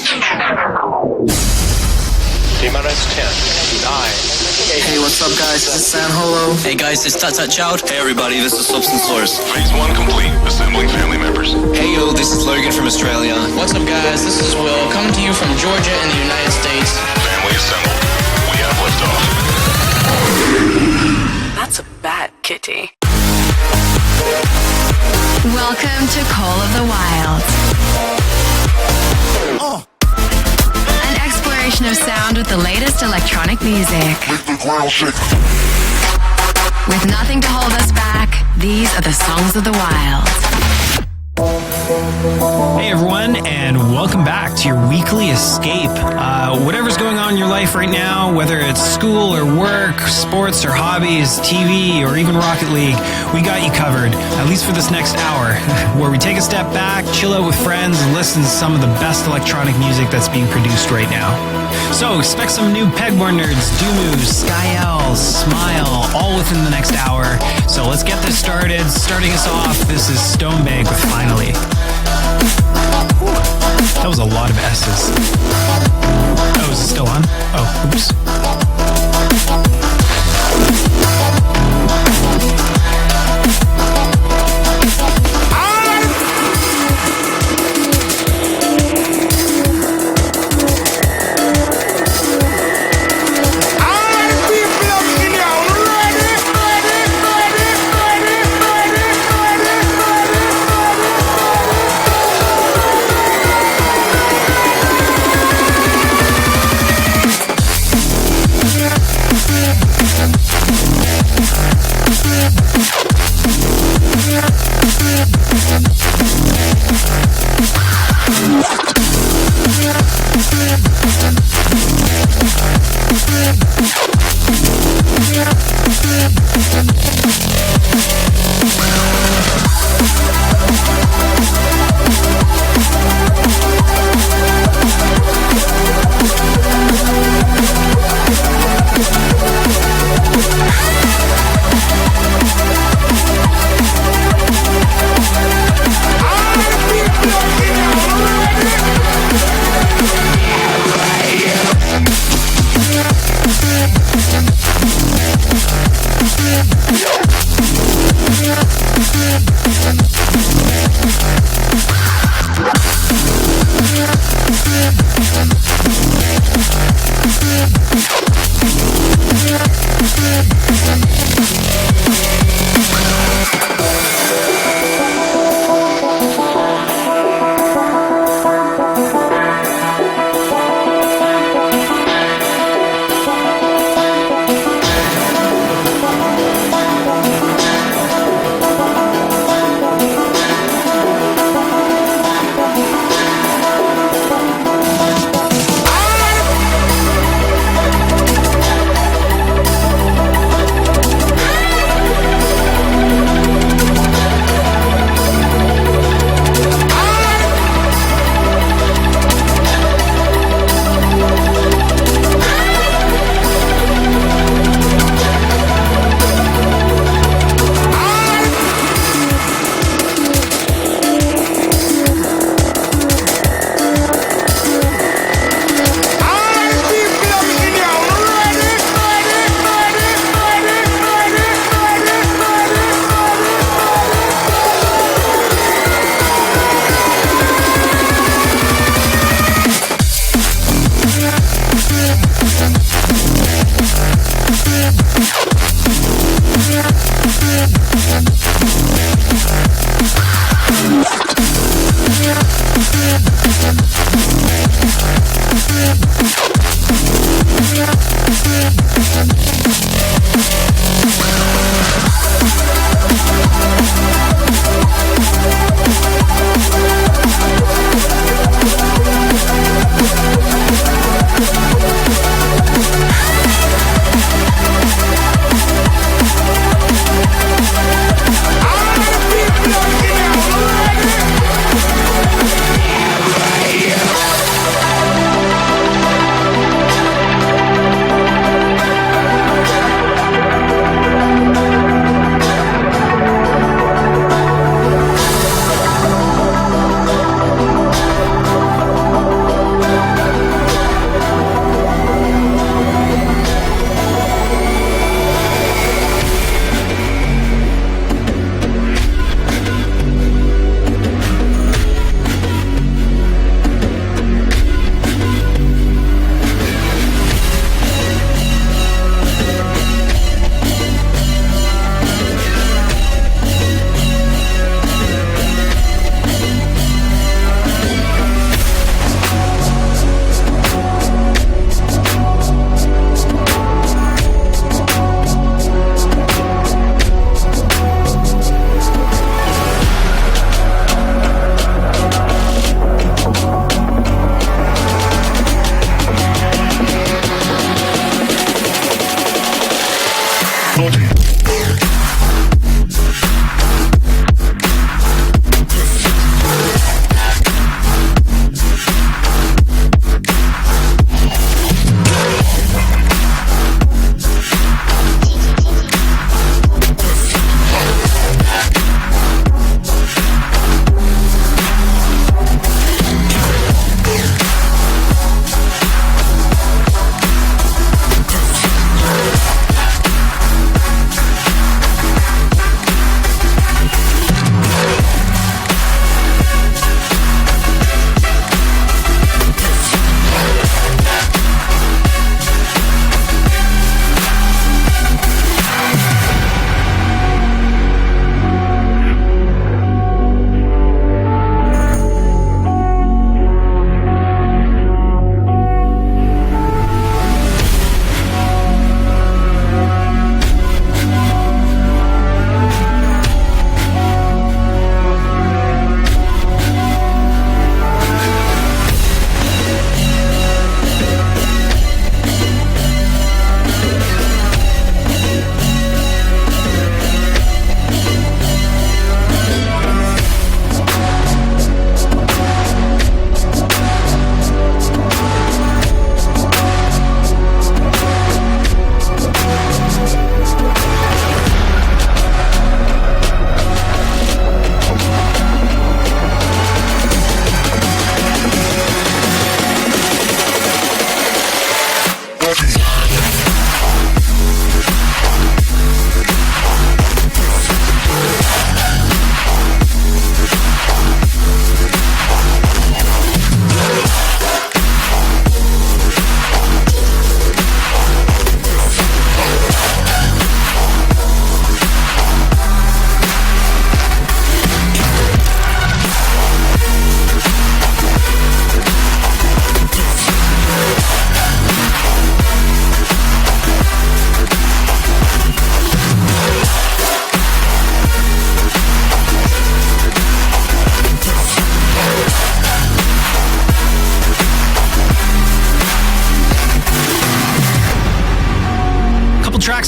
T-minus 10, 9. Hey, what's up, guys? This is San Holo. Hey guys, it's Cotw185. Hey everybody, this is Substance Source. Phase 1 complete. Assembling family members. Hey yo, this is Logan from Australia. What's up guys, this is Will, coming to you from Georgia in the United States. Family assembled. We have liftoff. That's a bad kitty. Welcome to Call of the Wild. An exploration of sound with the latest electronic music. Make the ground shake. With nothing to hold us back, these are the songs of the wild. Hey everyone, and welcome back to your weekly escape. Whatever's going on in your life right now, whether it's school or work, sports or hobbies, TV, or even Rocket League, we got you covered, at least for this next hour, where we take a step back, chill out with friends, and listen to some of the best electronic music that's being produced right now. So expect some new Pegboard Nerds, Doomoos, Skyl, Smile, all within the next hour. So let's get this started. Starting us off, this is Stonebank with Finally. That was a lot of S's. Oh, is it still on? Oh, oops.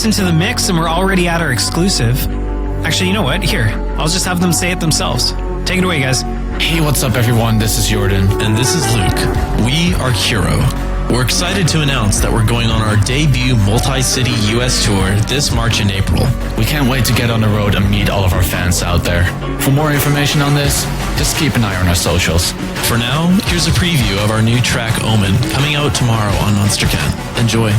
listen to the mix and we're already at our exclusive. Actually, you know what? Here, I'll just have them say it themselves. Take it away, guys. Hey, what's up, everyone? This is Jordan. And this is Luke. We are Hero. We're excited to announce that we're going on our debut multi-city US tour this March and April. We can't wait to get on the road and meet all of our fans out there. For more information on this, just keep an eye on our socials. For now, here's a preview of our new track Omen, coming out tomorrow on Monstercat. Enjoy.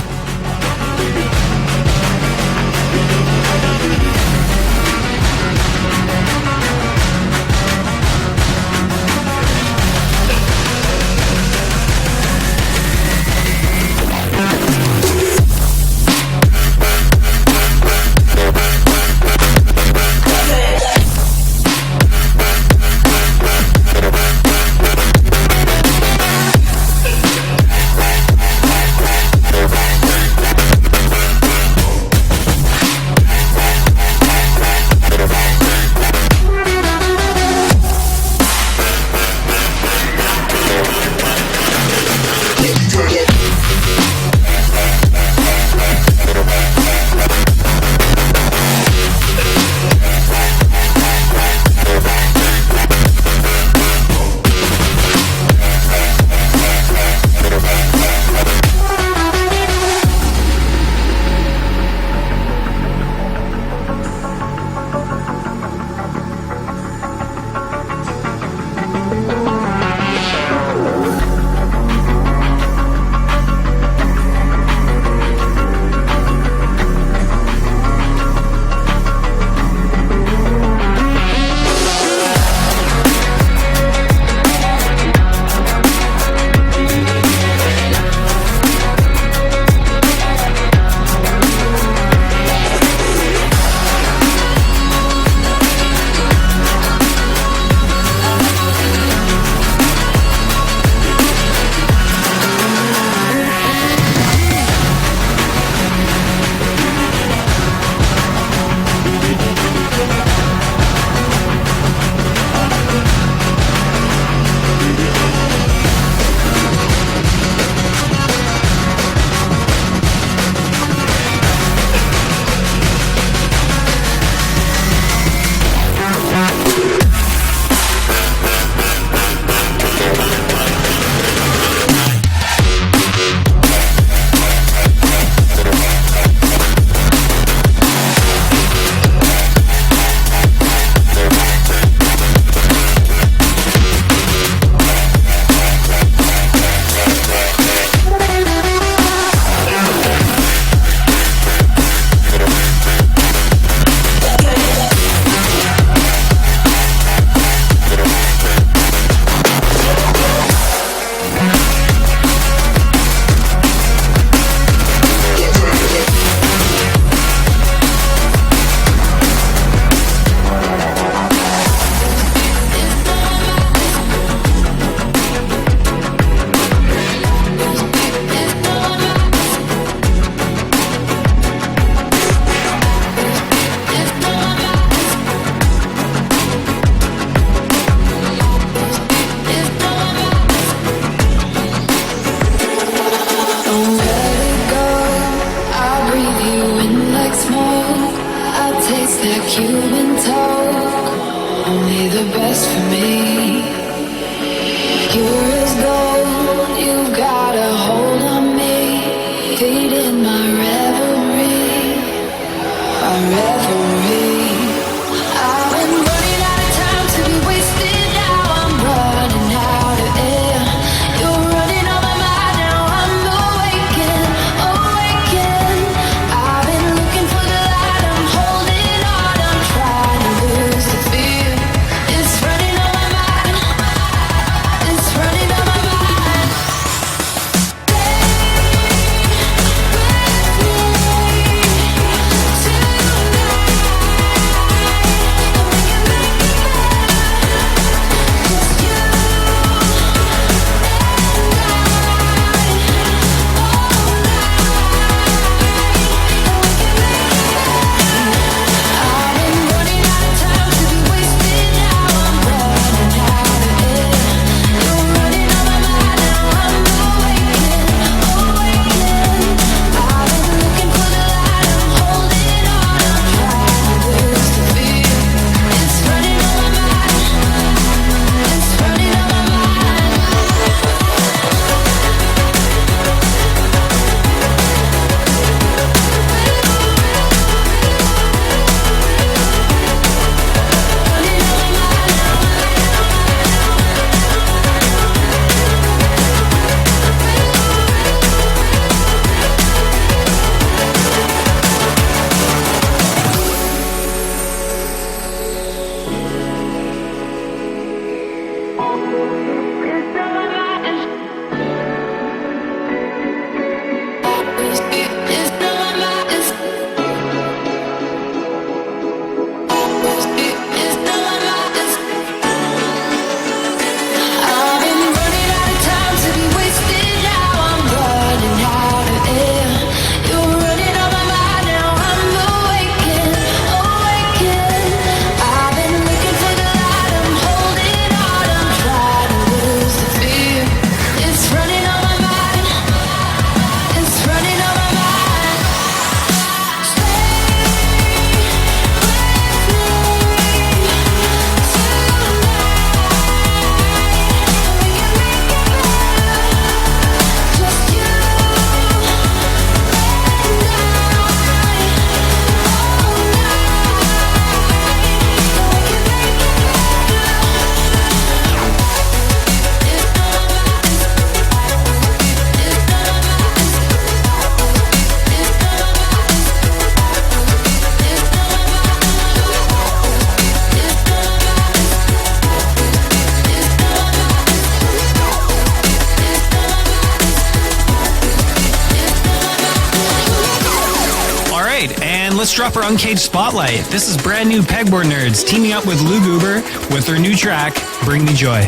drop our Uncaged Spotlight. This is brand new Pegboard Nerds teaming up with Lou Goober with their new track, Bring Me Joy.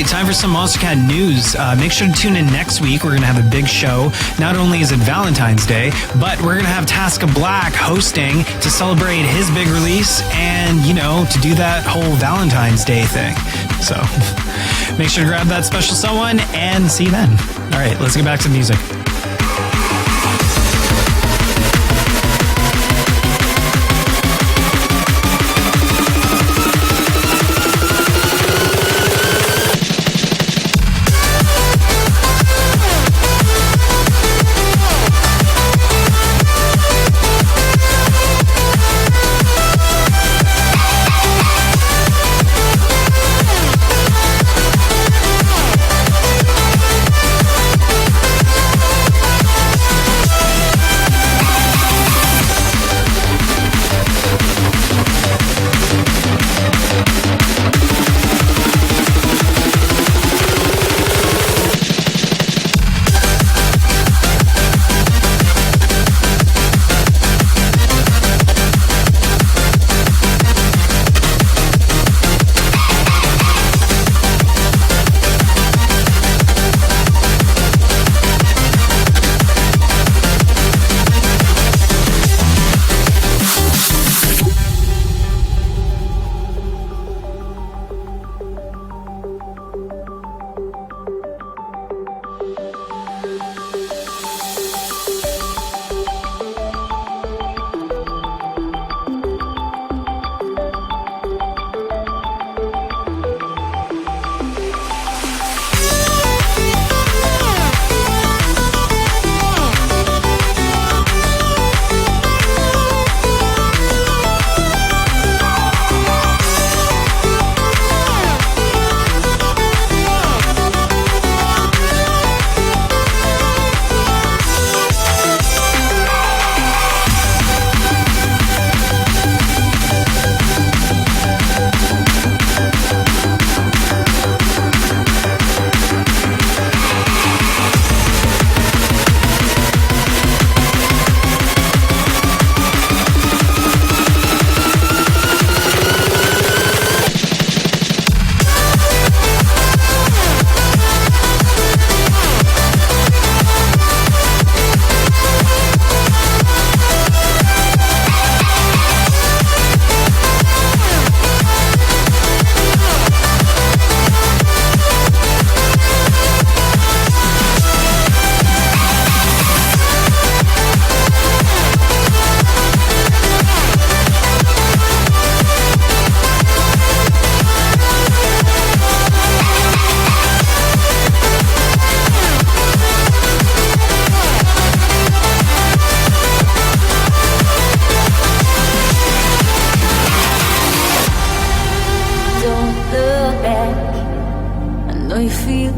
Time for some Monster Cat news. Make sure to tune in next week. We're going to have a big show. Not only is it Valentine's Day, but we're going to have Tasca Black hosting to celebrate his big release and, you know, to do that whole Valentine's Day thing. So make sure to grab that special someone and see you then. All right, let's get back to the music.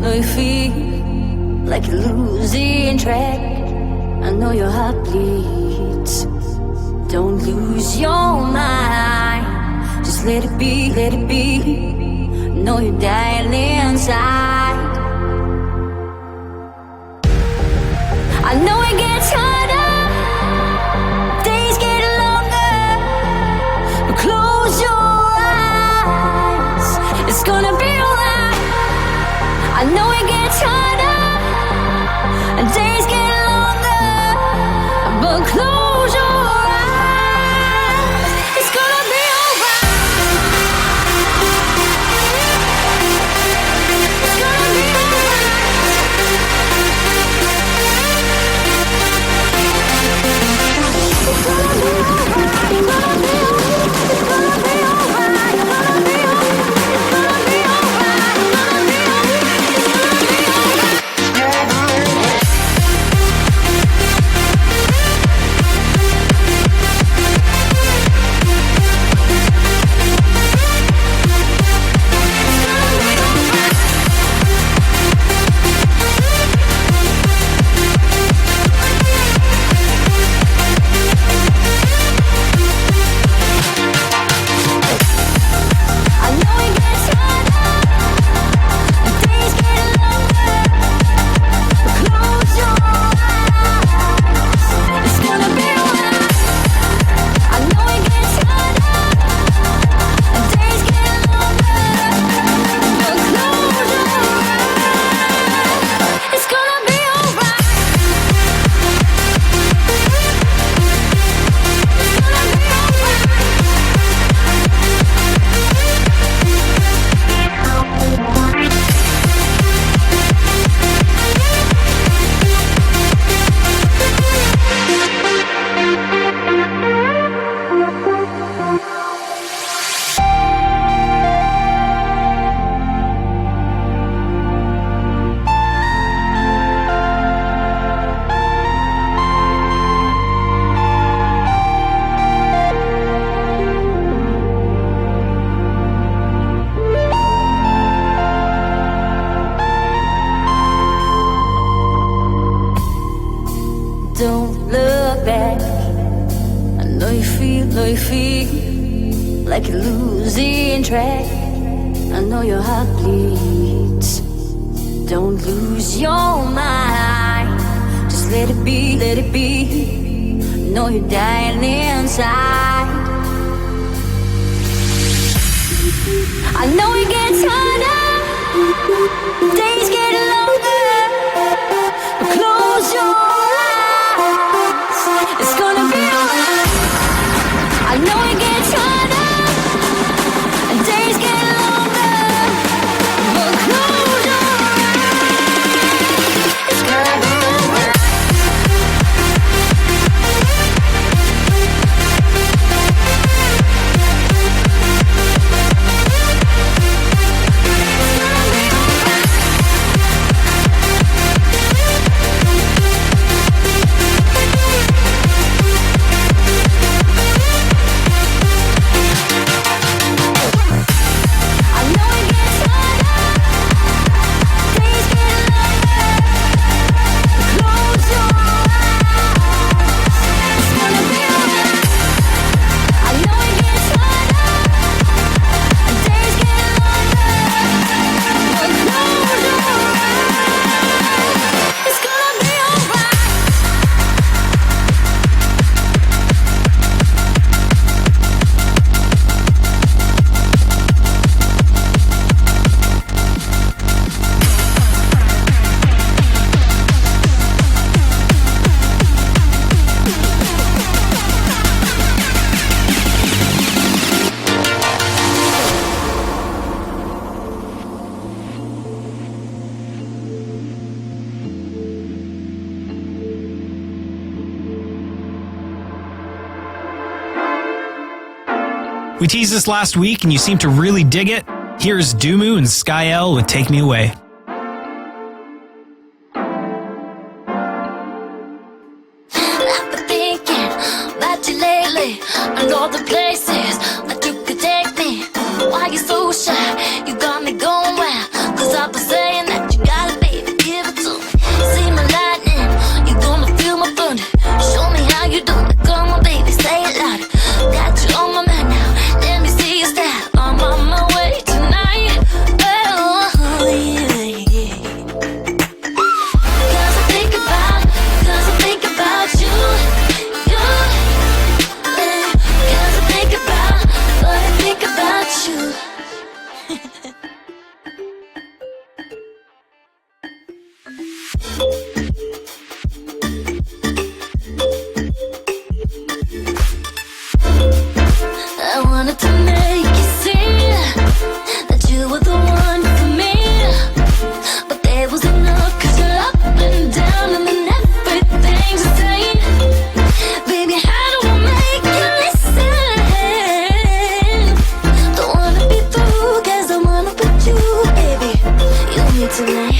know you feel like you're losing track. I know your heart bleeds. Don't lose your mind. Just let it be, let it be. Know you're dying inside. I know it gets harder, days get longer, but close your eyes, it's gonna be alright. I know it gets harder, and days get longer, but close your eyes, it's gonna be alright. It's gonna be don't look back. I know you feel like you're losing track. I know your heart bleeds. Don't lose your mind. Just let it be, let it be. Know you're dying inside. I know it gets harder, days get longer, but close your eyes, it's gonna be alright. I know it gets harder, and days get longer, but close your eyes, it's gonna be alright. We teased this last week and you seem to really dig it. Here's Dumu and Sky L with Take Me Away. I've been thinking about you lately, and all the places that you could take me. Why you so shy? You got me going wild, 'cause I've been saying that you got wanted to make you see that you were the one for me. But there was enough, 'cause you're up and down and then everything's the same. Baby, how do I make you listen? Don't wanna be through, 'cause I wanna put you, baby, you need to lay.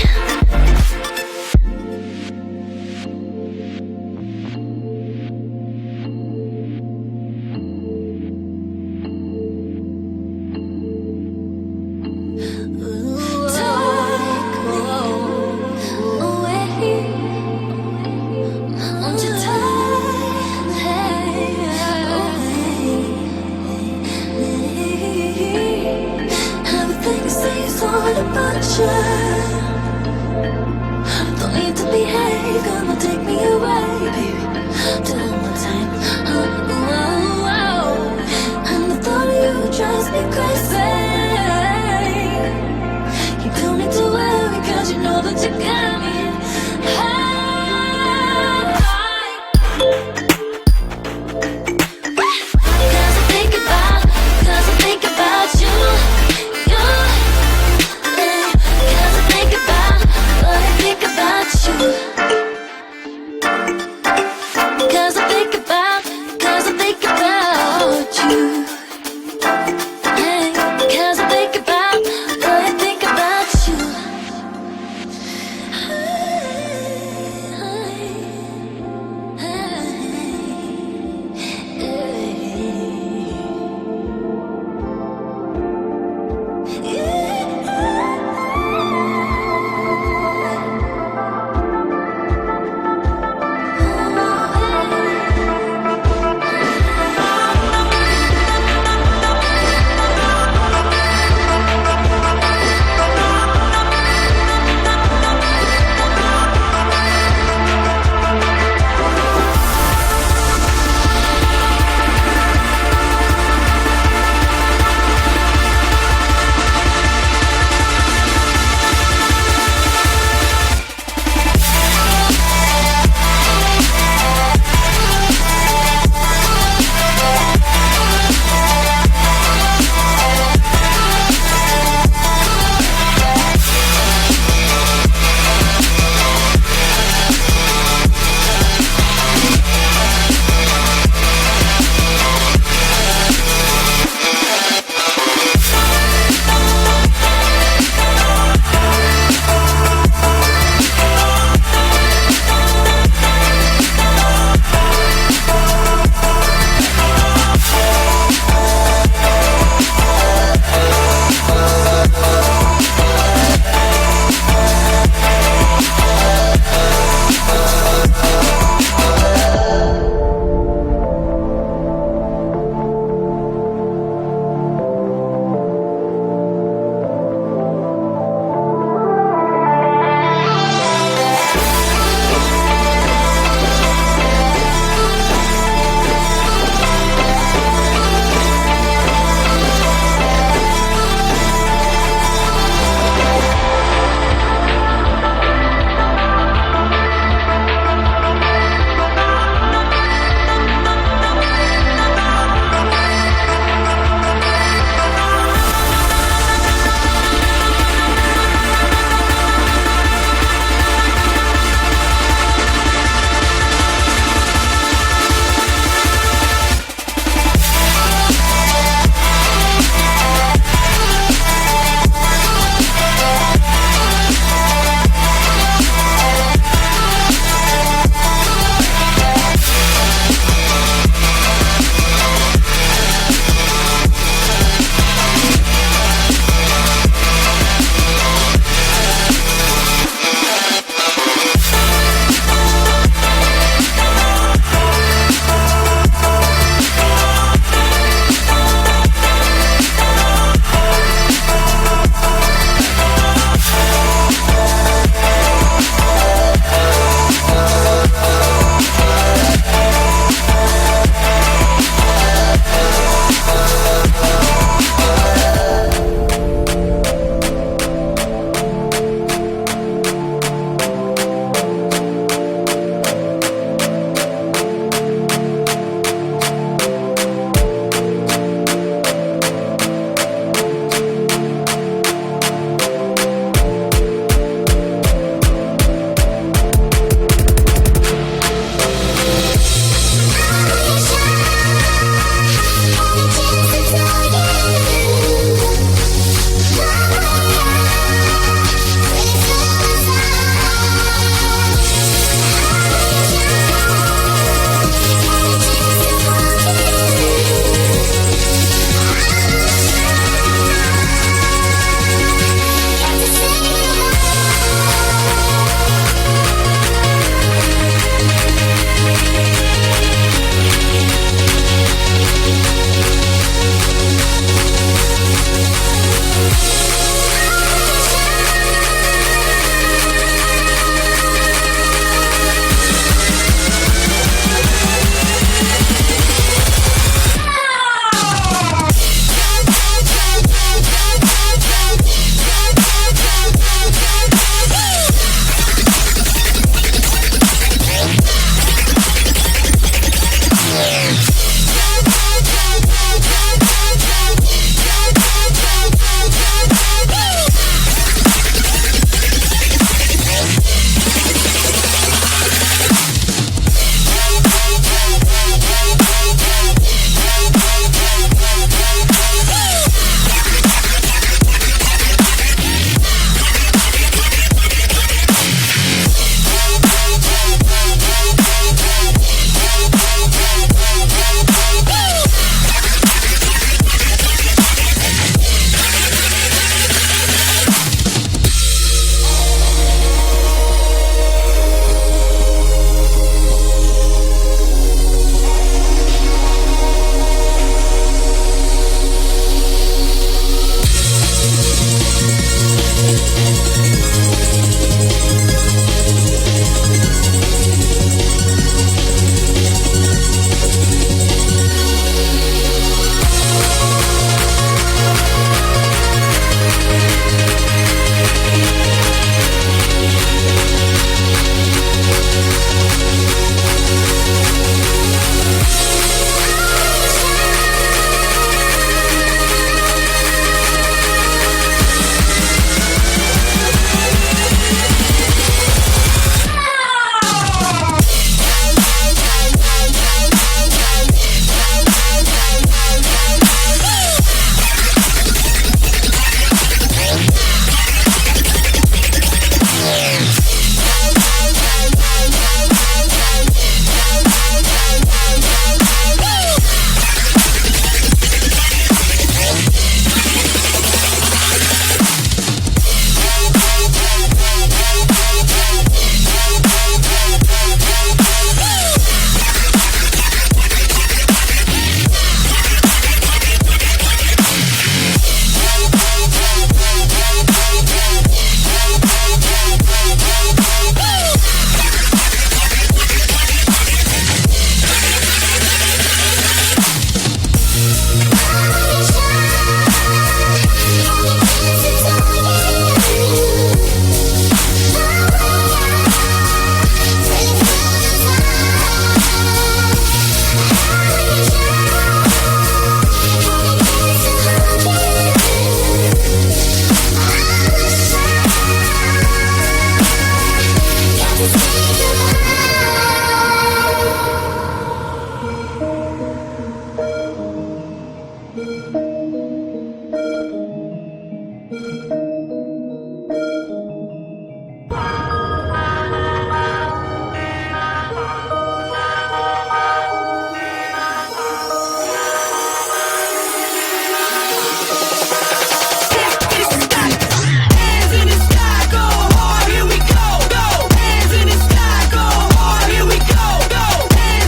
Hands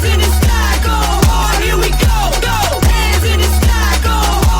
in the sky, go hard, here we go, go. Hands in the sky, go hard.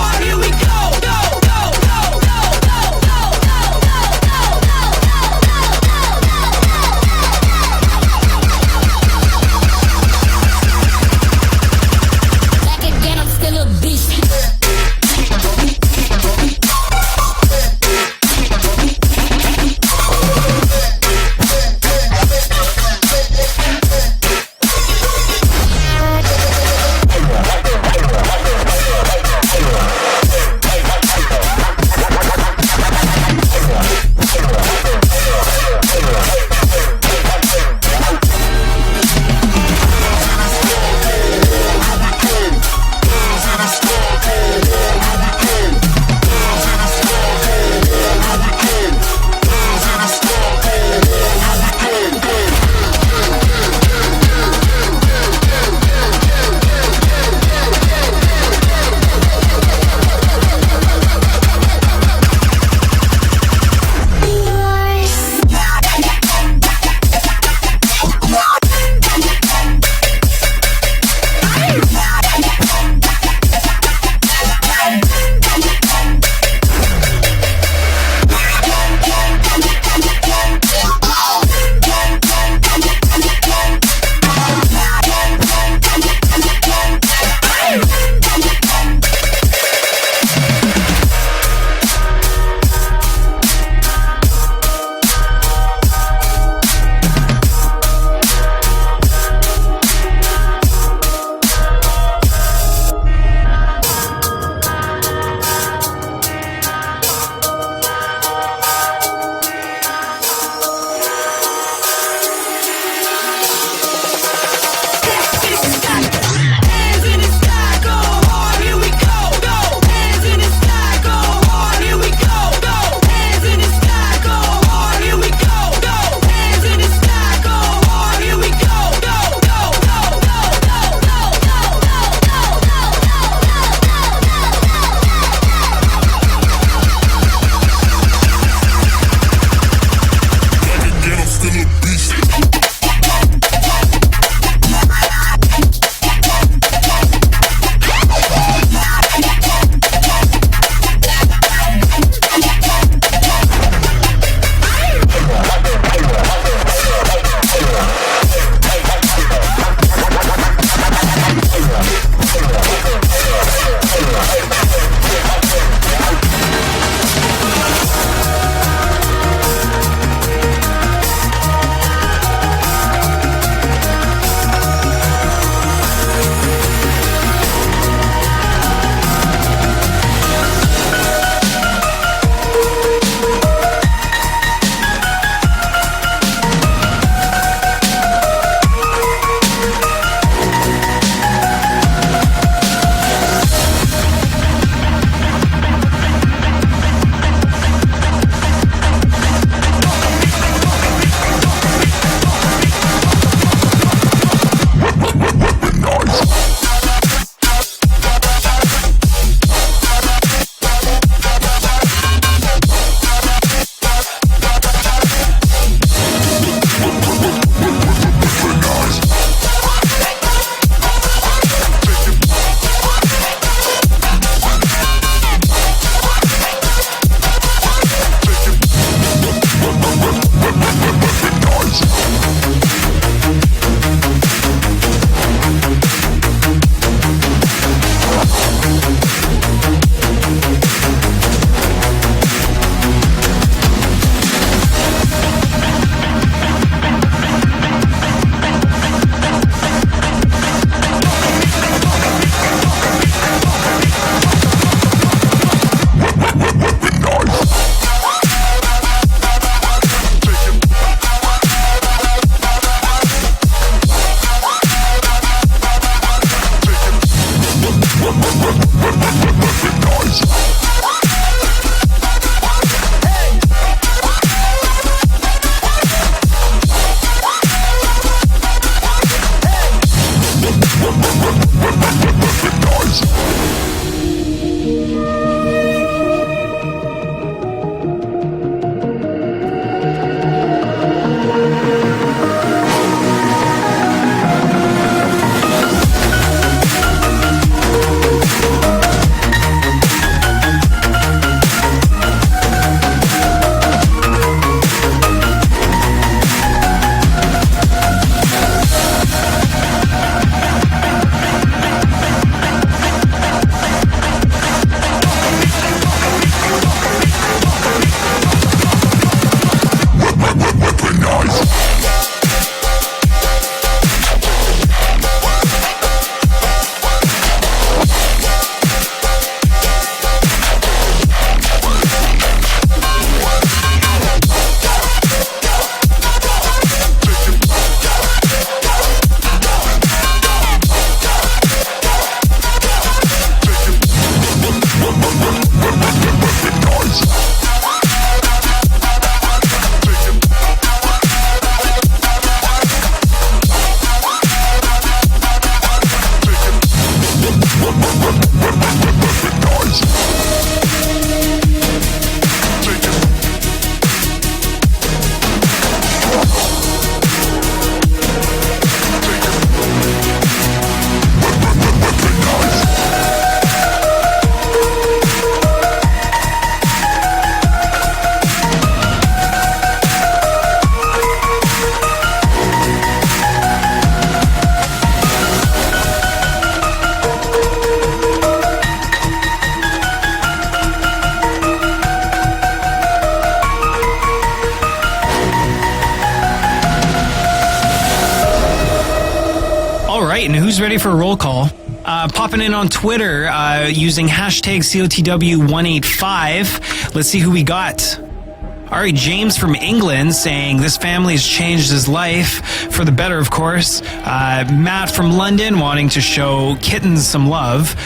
ready for a roll call. Popping in on Twitter using hashtag Cotw185. Let's see who we got. All right, James from England saying this family has changed his life for the better, of course. Matt from London wanting to show kittens some love.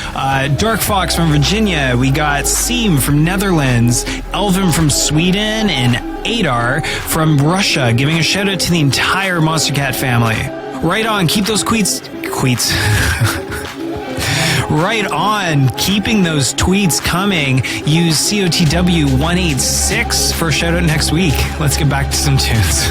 Dark Fox from Virginia. We got Seam from Netherlands. Elvin from Sweden. And Adar from Russia giving a shout out to the entire Monster Cat family. Right on. Keep those tweets. Right on. Keeping those tweets coming. Use Cotw186 for a shout out next week. Let's get back to some tunes.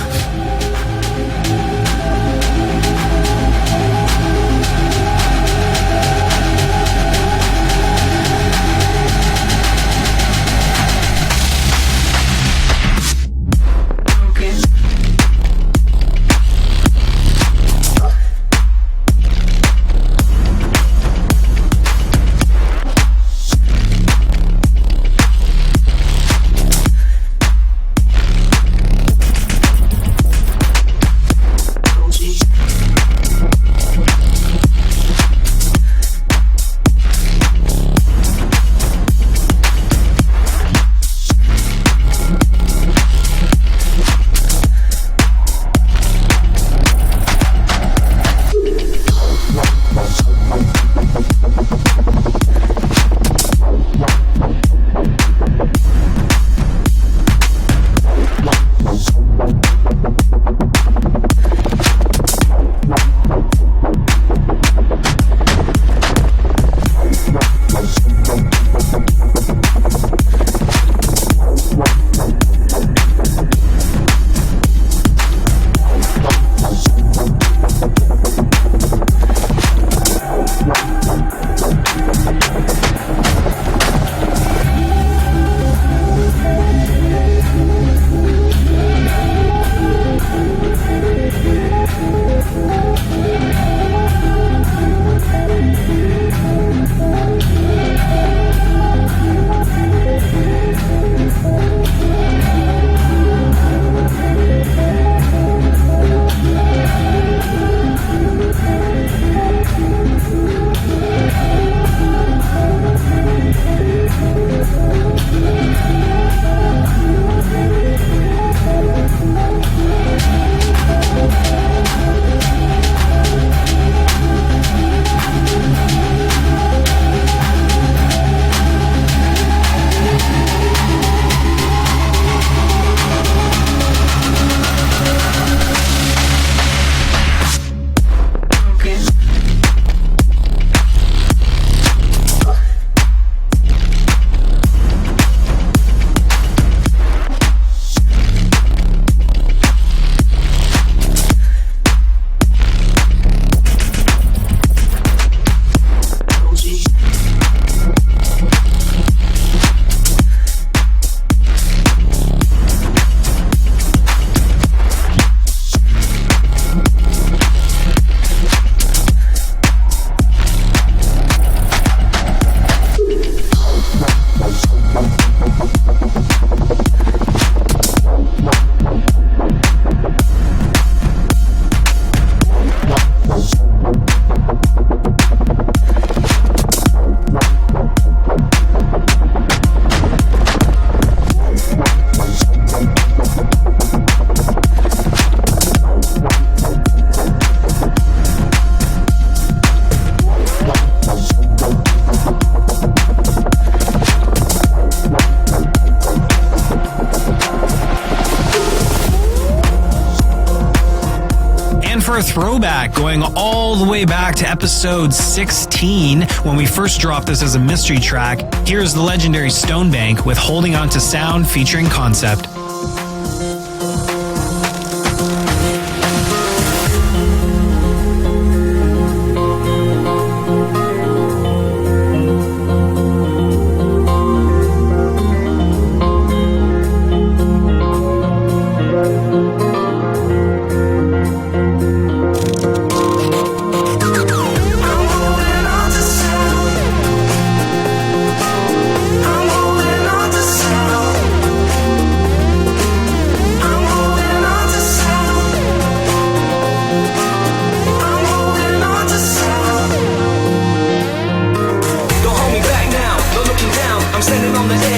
for a throwback going all the way back to episode 16 when we first dropped this as a mystery track. Here's the legendary Stonebank with Holding On to Sound featuring Concept.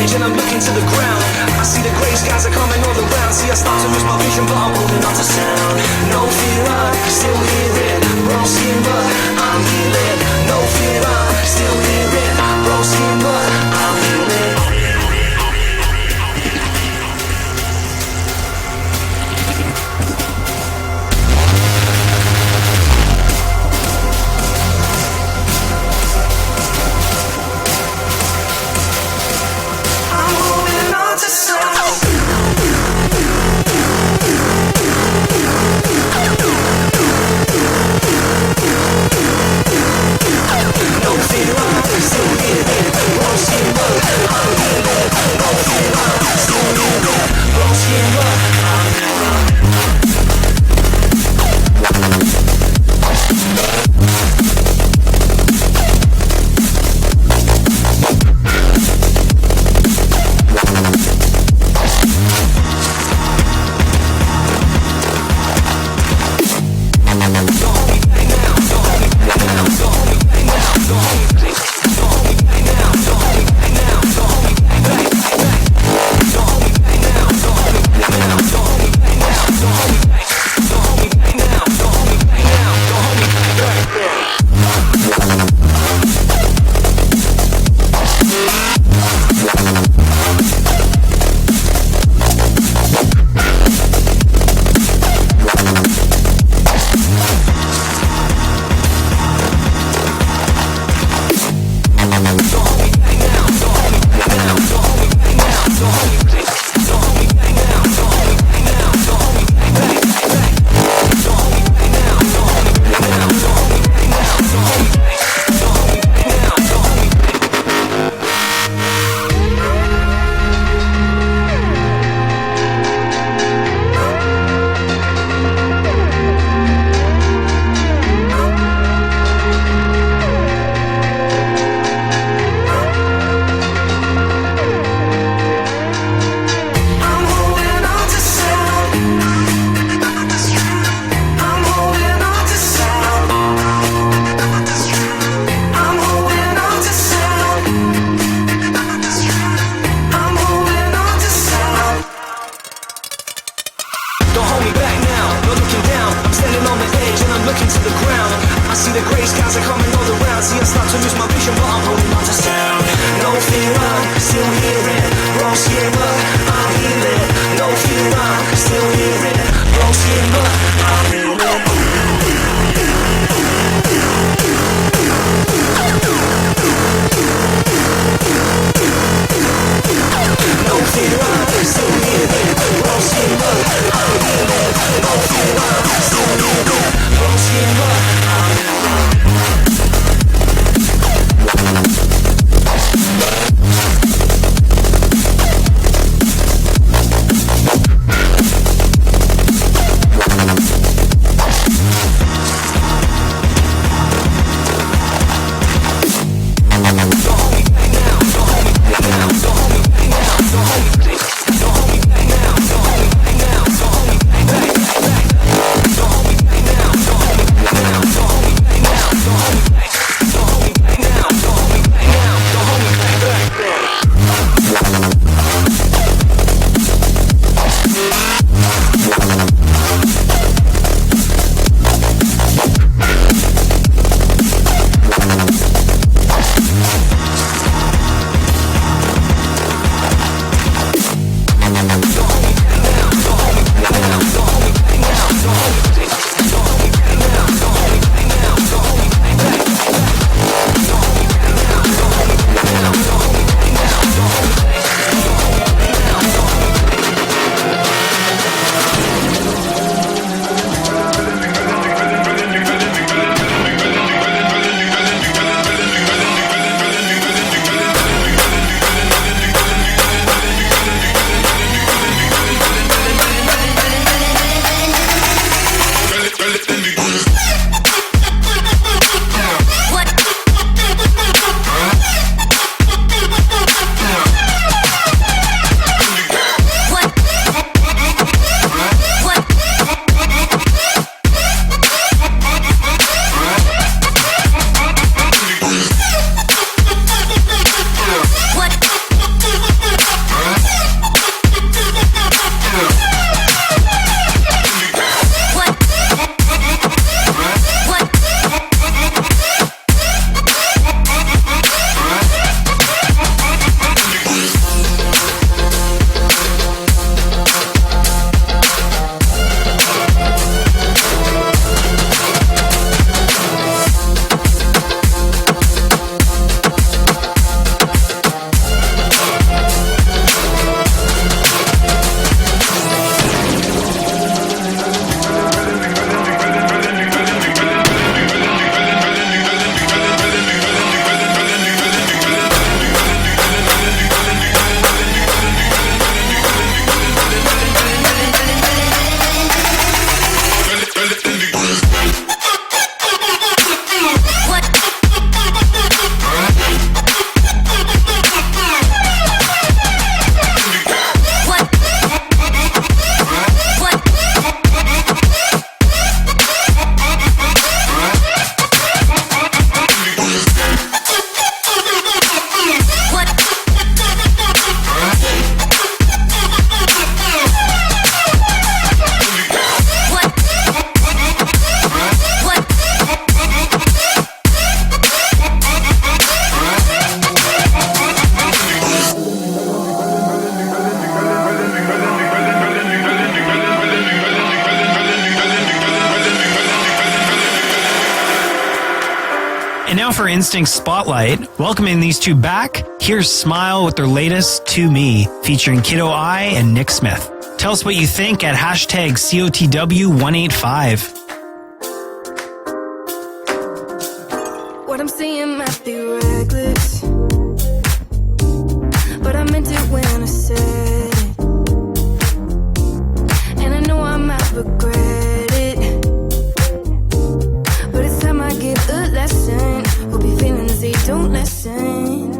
stage and I'm looking to the ground. I see the grey skies are coming all around. See, I start to lose my vision, but I'm holding on to sound. No fear, I'm still hearing. Broken, but I'm healing. No fear, I'm still hearing. Broken, but I'm healing. I'm holding on to sound. No fear, I'm Instinct Spotlight. Welcoming these two back, here's Smile with their latest To Me, featuring Cotw185 and Nick Smith. Tell us what you think at hashtag Cotw185. What I'm saying might be reckless, but I meant it when I said it. And I know I might regret it, but it's time I give a lesson. Hope your feelings, they don't lessen.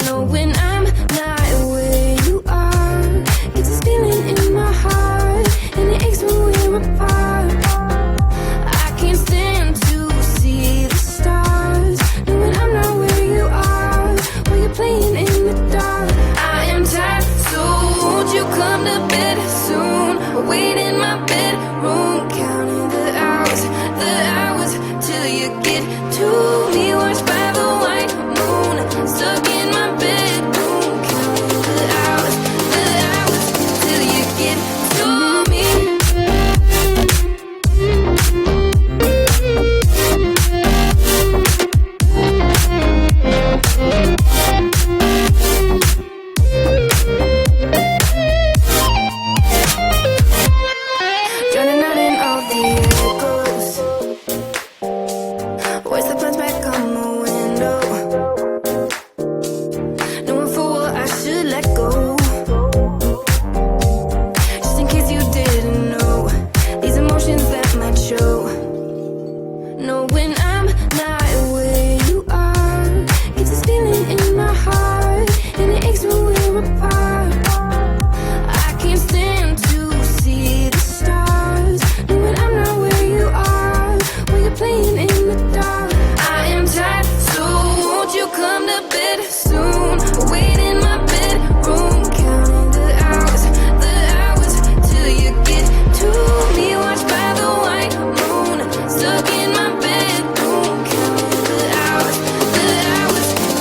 Knowing I'm not where you are, it's this feeling in my heart, and it aches when we're apart. I can't stand to see the stars, knowing I'm not where you are, while you're playing in the dark. I am tired, so won't you come to bed soon? Wait in my bedroom, counting the hours till you get to me. Watched by the white moon, stuck in my bedroom, counting the hours till you get to me. Drowning out in all the echoes, where's the plans back on my window? Knowing full well I should let go, just in case you didn't know these emotions that might show. Knowing I'm not where you are, it's this feeling in my heart, and it aches when we're apart. I can't stand to see the stars, knowing I'm not where you are, while you're playing in the dark. I am tired, so won't you come to bed soon? Wait in my bedroom, counting the hours till you get to me. Watched by the white moon, stuck in my bedroom, counting the hours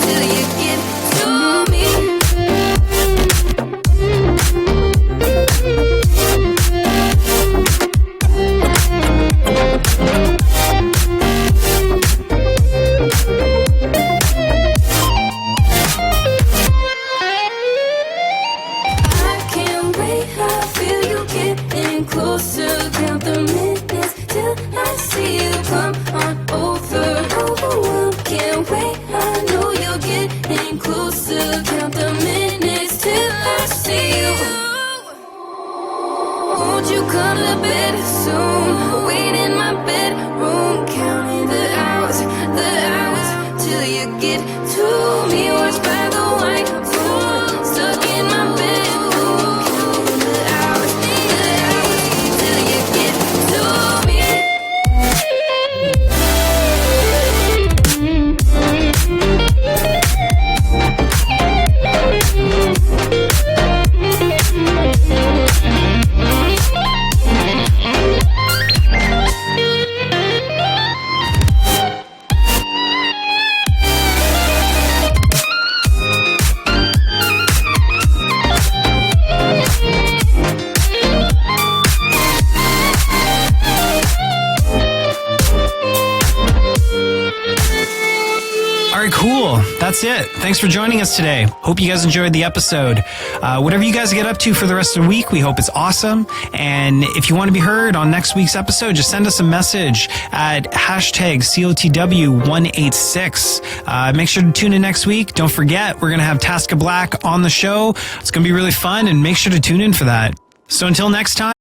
till you get to me. I can't wait, I feel you getting closer. Count the minutes till I see you come on over. Overwhelmed, can't wait, I know you're getting closer. Count the minutes till I see you. Won't you come to bed soon? Wait in my bedroom, counting the hours till you get to me. Watched by the white moon, stuck in my bedroom, counting the hours till you get to me. All right, cool. That's it. Thanks for joining us today. Hope you guys enjoyed the episode. Whatever you guys get up to for the rest of the week, we hope it's awesome. And if you want to be heard on next week's episode, just send us a message at hashtag Cotw186. Make sure to tune in next week. Don't forget, we're going to have Tasca Black on the show. It's going to be really fun, and make sure to tune in for that. So until next time.